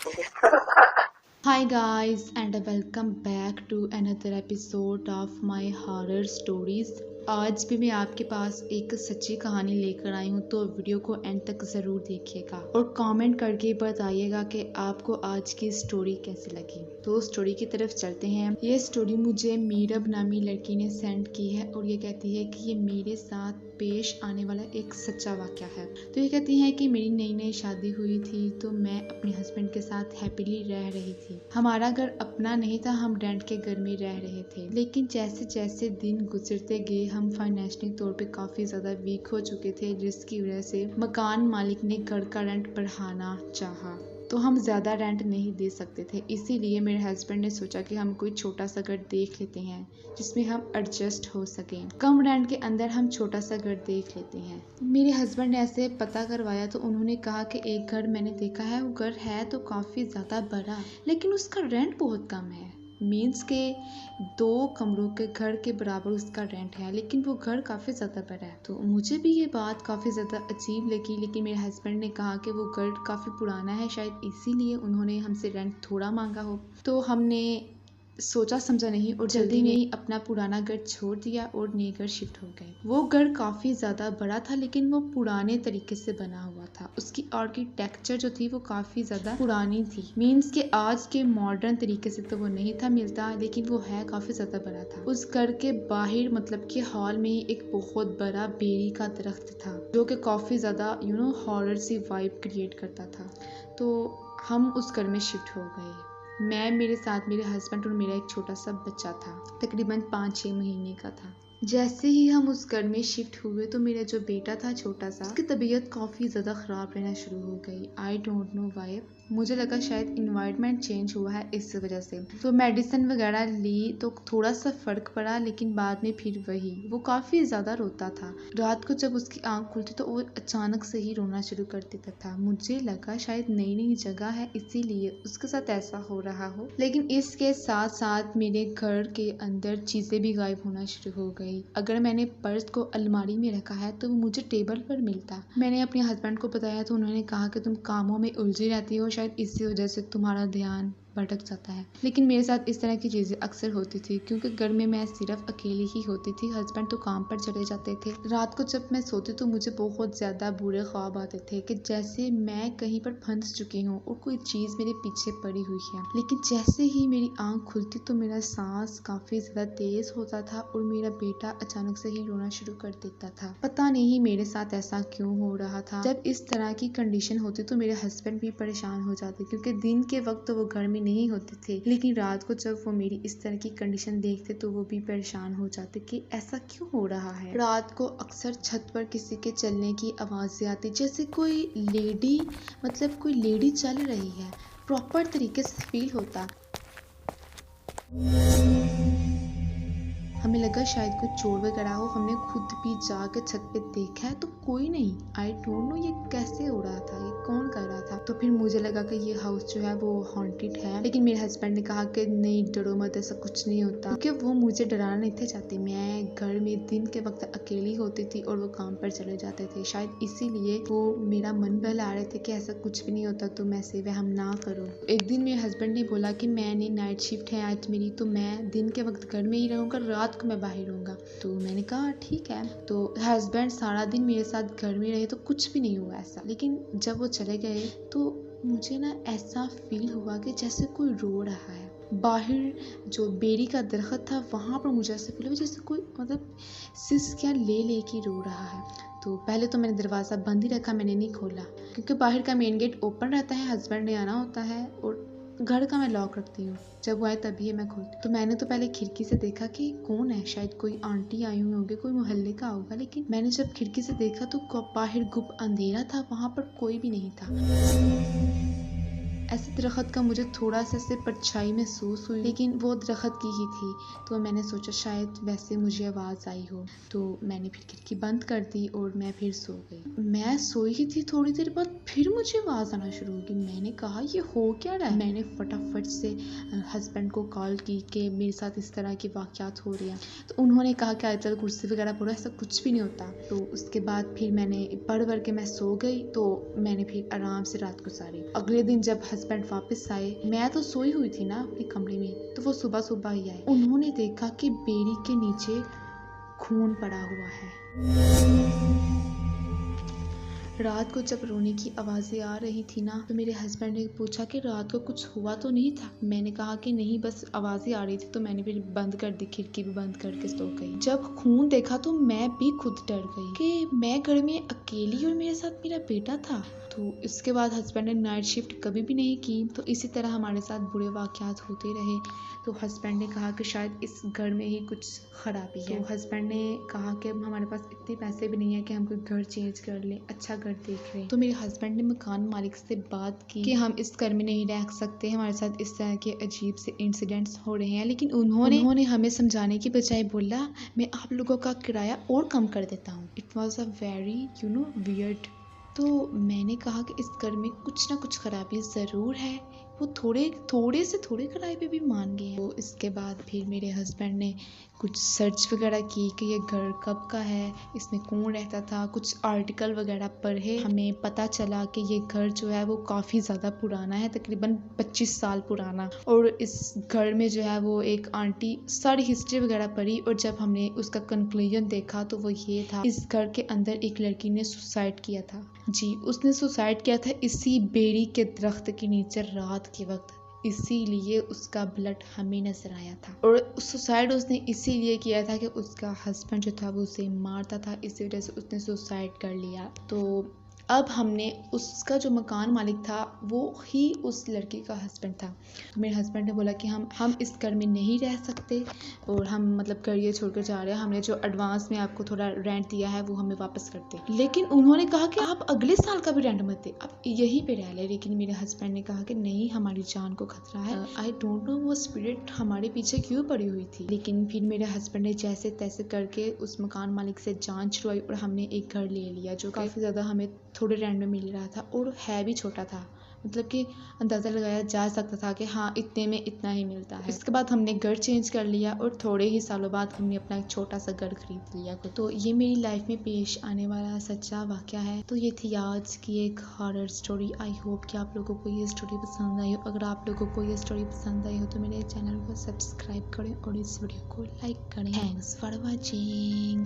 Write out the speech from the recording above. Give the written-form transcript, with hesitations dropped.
Hi guys and welcome back to another episode of my horror stories। आज भी मैं आपके पास एक सच्ची कहानी लेकर आई हूँ, तो वीडियो को एंड तक ज़रूर देखिएगा और कमेंट करके बताइएगा कि आपको आज की स्टोरी कैसी लगी। तो स्टोरी की तरफ चलते हैं। ये स्टोरी मुझे मीरब नामी लड़की ने सेंड की है और ये कहती है कि ये मेरे साथ पेश आने वाला एक सच्चा वाक़या है। तो ये कहती है कि मेरी नई नई शादी हुई थी तो मैं अपने हस्बैंड के साथ हैप्पीली रह रही थी। हमारा घर अपना नहीं था, हम रेंट के घर में रह रहे थे। लेकिन जैसे जैसे दिन गुजरते गए हम फाइनेंशियल तौर पे काफ़ी ज़्यादा वीक हो चुके थे, जिसकी वजह से मकान मालिक ने घर का रेंट बढ़ाना चाहा तो हम ज़्यादा रेंट नहीं दे सकते थे। इसीलिए मेरे हस्बैंड ने सोचा कि हम कोई छोटा सा घर देख लेते हैं जिसमें हम एडजस्ट हो सकें। कम रेंट के अंदर हम छोटा सा घर देख लेते हैं। मेरे हस्बैंड ने ऐसे पता करवाया तो उन्होंने कहा कि एक घर मैंने देखा है, वो घर है तो काफ़ी ज़्यादा बड़ा, लेकिन उसका रेंट बहुत कम है। मीन्स के 2 कमरों के घर के बराबर उसका रेंट है, लेकिन वो घर काफ़ी ज़्यादा बड़ा है। तो मुझे भी ये बात काफ़ी ज़्यादा अजीब लगी, लेकिन मेरे हस्बैंड ने कहा कि वो घर काफ़ी पुराना है, शायद इसीलिए उन्होंने हमसे रेंट थोड़ा मांगा हो। तो हमने सोचा समझा नहीं और जल्दी में ही अपना पुराना घर छोड़ दिया और नए घर शिफ्ट हो गए। वो घर काफ़ी ज़्यादा बड़ा था, लेकिन वो पुराने तरीके से बना हुआ था। उसकी आर्किटेक्चर जो थी वो काफ़ी ज़्यादा पुरानी थी। मीन्स के आज के मॉडर्न तरीके से तो वो नहीं था मिलता, लेकिन वो है काफ़ी ज़्यादा बड़ा था। उस घर के बाहर मतलब कि हॉल में ही एक बहुत बड़ा बेरी का दरख्त था, जो कि काफ़ी ज़्यादा हॉरर सी वाइब क्रिएट करता था। तो हम उस घर में शिफ्ट हो गए। मैं, मेरे साथ मेरे हस्बैंड और मेरा एक छोटा सा बच्चा था, तकरीबन 5-6 महीने का था। जैसे ही हम उस घर में शिफ्ट हुए तो मेरा जो बेटा था छोटा सा, उसकी तबीयत काफ़ी ज़्यादा ख़राब रहना शुरू हो गई। I don't know why. मुझे लगा शायद इन्वायरमेंट चेंज हुआ है इस वजह से। तो मेडिसिन वगैरह ली तो थोड़ा सा फ़र्क पड़ा, लेकिन बाद में फिर वही, वो काफ़ी ज़्यादा रोता था। रात को जब उसकी आँख खुलती तो वो अचानक से ही रोना शुरू कर देता था। मुझे लगा शायद नई नई जगह है इसीलिए उसके साथ ऐसा हो रहा हो, लेकिन इसके साथ साथ मेरे घर के अंदर चीज़ें भी गायब होना शुरू हो गई। अगर मैंने पर्स को अलमारी में रखा है तो वो मुझे टेबल पर मिलता। मैंने अपने हस्बैंड को बताया तो उन्होंने कहा कि तुम कामों में उलझी रहती हो, शायद इसी वजह से तुम्हारा ध्यान भटक जाता है। लेकिन मेरे साथ इस तरह की चीज़ें अक्सर होती थी, क्योंकि घर में मैं सिर्फ अकेली ही होती थी, हस्बैंड तो काम पर चले जाते थे। रात को जब मैं सोती तो मुझे बहुत ज़्यादा बुरे ख्वाब आते थे कि जैसे मैं कहीं पर फंस चुकी हूँ और कोई चीज़ मेरे पीछे पड़ी हुई है। लेकिन जैसे ही मेरी आँख खुलती तो मेरा सांस काफ़ी ज़्यादा तेज़ होता था और मेरा बेटा अचानक से ही रोना शुरू कर देता था। पता नहीं मेरे साथ ऐसा क्यों हो रहा था। जब इस तरह की कंडीशन होती तो मेरे हस्बैंड भी परेशान हो जाते, क्योंकि दिन के वक्त तो वो घर में नहीं होते थे, लेकिन रात को जब वो मेरी इस तरह की कंडीशन देखते तो वो भी परेशान हो जाते कि ऐसा क्यों हो रहा है। रात को अक्सर छत पर किसी के चलने की आवाज़ें आती, जैसे कोई लेडी कोई लेडी चल रही है, प्रॉपर तरीके से फील होता। हमें लगा शायद कोई चोर वगैरह हो। हमने खुद भी जाकर छत पे देखा है तो कोई नहीं। आई डोंट नो ये कैसे हो रहा था, ये कौन कर रहा था। तो फिर मुझे लगा कि ये हाउस जो है वो हॉन्टेड है, लेकिन मेरे हस्बैंड ने कहा कि नहीं डरो मत, ऐसा कुछ नहीं होता, क्योंकि वो मुझे डराना नहीं थे चाहते। मैं घर में दिन के वक्त अकेली होती थी और वो काम पर चले जाते थे, शायद इसीलिए वो मेरा मन बहला रहे थे कि ऐसा कुछ भी नहीं होता, तुम ऐसे वहम ना करो। एक दिन मेरे हस्बैंड ने बोला कि मैंने नाइट शिफ्ट है आज मेरी, तो मैं दिन के वक्त घर में ही रहूँगा, रात को मैं बाहर रहूँगा। तो मैंने कहा ठीक है। तो हस्बैंड सारा दिन मेरे साथ घर में रहे तो कुछ भी नहीं हुआ ऐसा, लेकिन जब वो चले गए तो मुझे ना ऐसा फील हुआ कि जैसे कोई रो रहा है। बाहर जो बेरी का दरख्त था वहाँ पर मुझे ऐसा फील हुआ जैसे कोई सिसकियाँ ले के रो रहा है। तो पहले तो मैंने दरवाज़ा बंद ही रखा, मैंने नहीं खोला, क्योंकि बाहर का मेन गेट ओपन रहता है, हस्बैंड ने आना होता है और घर का मैं लॉक रखती हूँ, जब वो आए तभी मैं खोलती। तो मैंने तो पहले खिड़की से देखा कि कौन है, शायद कोई आंटी आई हुई होगी, कोई मोहल्ले का होगा, लेकिन मैंने जब खिड़की से देखा तो बाहर गुप अंधेरा था, वहाँ पर कोई भी नहीं था। ऐसे दरख्त का मुझे थोड़ा सा से परछाई महसूस हुई, लेकिन वो दरख्त की ही थी। तो मैंने सोचा शायद वैसे मुझे आवाज़ आई हो, तो मैंने फिर खिड़की बंद कर दी और मैं फिर सो गई। मैं सोई ही थी, थोड़ी देर बाद फिर मुझे आवाज़ आना शुरू हो गई। मैंने कहा ये हो क्या रहा है। मैंने फटाफट से हस्बैंड को कॉल की कि मेरे साथ इस तरह के वाक़यात हो रहे हैं। तो उन्होंने कहा कि आयतल कुर्सी वगैरह पढ़ो, ऐसा कुछ भी नहीं होता। तो उसके बाद फिर मैंने पढ़ के मैं सो गई, तो मैंने फिर आराम से रात गुजारी। अगले दिन जब हस्बैंड वापस आए, मैं तो सोई हुई थी ना अपने कमरे में, तो वो सुबह सुबह ही आए। उन्होंने देखा कि बेड़ी के नीचे खून पड़ा हुआ है। रात को जब रोने की आवाज़ें आ रही थी ना, तो मेरे हस्बैंड ने पूछा कि रात को कुछ हुआ तो नहीं था। मैंने कहा कि नहीं, बस आवाज़ें आ रही थी, तो मैंने फिर बंद कर दी, खिड़की भी बंद करके सो गई। जब खून देखा तो मैं भी खुद डर गई कि मैं घर में अकेली और मेरे साथ मेरा बेटा था। तो इसके बाद हस्बैंड ने नाइट शिफ्ट कभी भी नहीं की, तो इसी तरह हमारे साथ बुरे वाक़यात होते रहे। तो हस्बैंड ने कहा कि शायद इस घर में ही कुछ खराबी है। तो हस्बैंड ने कहा कि हमारे पास इतने पैसे भी नहीं है कि हम कोई घर चेंज कर लें, अच्छा घर देख रहे हैं। तो मेरे हस्बैंड ने मकान मालिक से बात की कि हम इस घर में नहीं रह सकते, हमारे साथ इस तरह के अजीब से इंसिडेंट्स हो रहे हैं। लेकिन उन्होंने हमें समझाने की बजाय बोला, मैं आप लोगों का किराया और कम कर देता हूँ। It was a very weird. तो मैंने कहा कि इस घर में कुछ ना कुछ खराबी ज़रूर है। वो थोड़े किराए पे भी मान गए हैं। तो इसके बाद फिर मेरे हस्बैंड ने कुछ सर्च वगैरह की कि ये घर कब का है, इसमें कौन रहता था, कुछ आर्टिकल वगैरह पढ़े। हमें पता चला कि ये घर जो है वो काफ़ी ज़्यादा पुराना है, तकरीबन 25 साल पुराना। और इस घर में जो है वो एक आंटी सारी हिस्ट्री वगैरह पढ़ी, और जब हमने उसका कंक्लूजन देखा तो वो ये था, इस घर के अंदर एक लड़की ने सुसाइड किया था। जी, उसने सुसाइड किया था इसी बेड़ी के दरख्त के नीचे रात के वक्त, इसीलिए उसका ब्लड हमें नजर आया था। और सुसाइड उसने इसीलिए किया था कि उसका हस्बैंड जो था वो उसे मारता था, इसी वजह से उसने सुसाइड कर लिया। तो अब हमने उसका जो मकान मालिक था वो ही उस लड़की का हस्बैंड था। तो मेरे हस्बैंड ने बोला कि हम इस घर में नहीं रह सकते, और हम मतलब घर ये छोड़ कर जा रहे हैं, हमने जो एडवांस में आपको थोड़ा रेंट दिया है वो हमें वापस कर दे। लेकिन उन्होंने कहा कि आप अगले साल का भी रेंट मत दे, आप यहीं पे रह ले। लेकिन मेरे हस्बैंड ने कहा कि नहीं, हमारी जान को खतरा है। आई डोंट नो वो स्पिरिट हमारे पीछे क्यों पड़ी हुई थी। लेकिन फिर मेरे हस्बैंड ने जैसे तैसे करके उस मकान मालिक से जान छुड़वाई, और हमने एक घर ले लिया जो काफ़ी ज़्यादा हमें थोड़े रेंट में मिल रहा था, और है भी छोटा था, मतलब कि अंदाज़ा लगाया जा सकता था कि हाँ, इतने में इतना ही मिलता है। इसके बाद हमने घर चेंज कर लिया, और थोड़े ही सालों बाद हमने अपना एक छोटा सा घर खरीद लिया। तो ये मेरी लाइफ में पेश आने वाला सच्चा वाक़या है। तो ये थी आज की एक हॉरर स्टोरी। आई होप कि आप लोगों को ये स्टोरी पसंद आई हो। अगर आप लोगों को ये स्टोरी पसंद आई हो तो मेरे चैनल को सब्सक्राइब करें और इस वीडियो को लाइक करें। Thanks for watching.